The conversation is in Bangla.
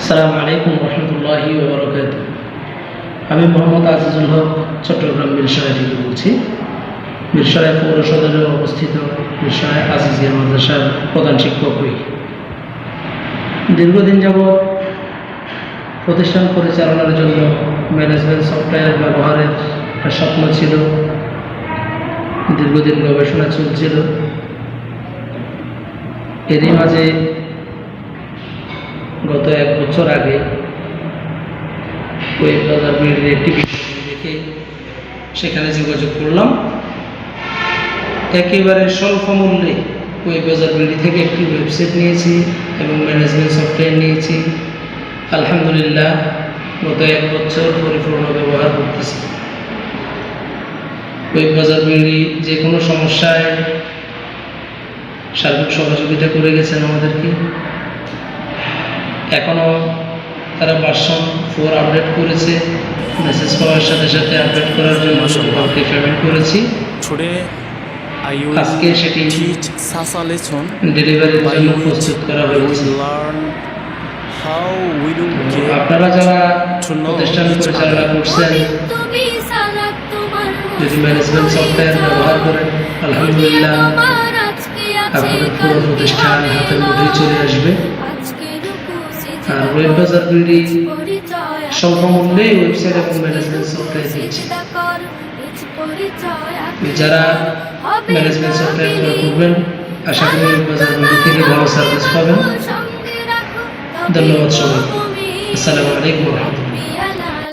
আসসালামু আলাইকুম রহমতুল্লাহি ওয়া বারাকাতুহু। আমি মোহাম্মদ আজিজুল হক চট্টগ্রাম মিরসরাই থেকে বলছি। মিরসরাই পৌর সদরে অবস্থিত মিরসরাই আজিজিয়া মাদ্রাসার প্রধান শিক্ষক হই। দীর্ঘদিন যাবৎ প্রতিষ্ঠান পরিচালনার জন্য ম্যানেজমেন্ট সফটওয়্যার ব্যবহারের একটা স্বপ্ন ছিল। দীর্ঘদিন গবেষণা চলছিল। এরই মাঝে গত 1 বছর আগে ওয়েব বাজার বিডির একটি বিজ্ঞাপন দেখে সেখানে যোগাযোগ করলাম। একেবারে স্বল্প মূল্যে ওয়েব বাজার বিডি থেকে একটি ওয়েবসাইট নিয়েছি এবং ম্যানেজমেন্ট সফটওয়্যার নিয়েছি। আলহামদুলিল্লাহ গত 1 বছর পরিপূর্ণ ব্যবহার করতেছি। ওয়েব বাজার বিডি যে কোনো সমস্যায় সার্বিক সহযোগিতা করে গেছেন আমাদেরকে। এখনও তারা ভার্সন 4 আপডেট করেছে। মেসেজ পাওয়ার সাথে সাথে আপডেট করার জন্য সবাইকে পেমেন্ট করেছি। আজকে সেটি ডেলিভারির জন্য প্রস্তুত করা হয়েছে। আপনারা যারা প্রতিষ্ঠান পরিচালনা করছেন, যদি ম্যানেজমেন্ট সফটওয়্যার ব্যবহার করেন, আলহামদুলিল্লাহ আপনাদের পুরো প্রতিষ্ঠান হাতের মধ্যেই চলে আসবে। আর ওয়েব বাজার বিডি স্বল্প মূল্যে ওয়েবসাইট এবং ম্যানেজমেন্ট সফটওয়্যার দিচ্ছে। যারা ম্যানেজমেন্ট সফটওয়্যার করবেন, আশা করি ওয়েব বাজার বিডি থেকে ভালো সার্ভিস পাবেন। ধন্যবাদ সবাই। আসসালামু আলাইকুম।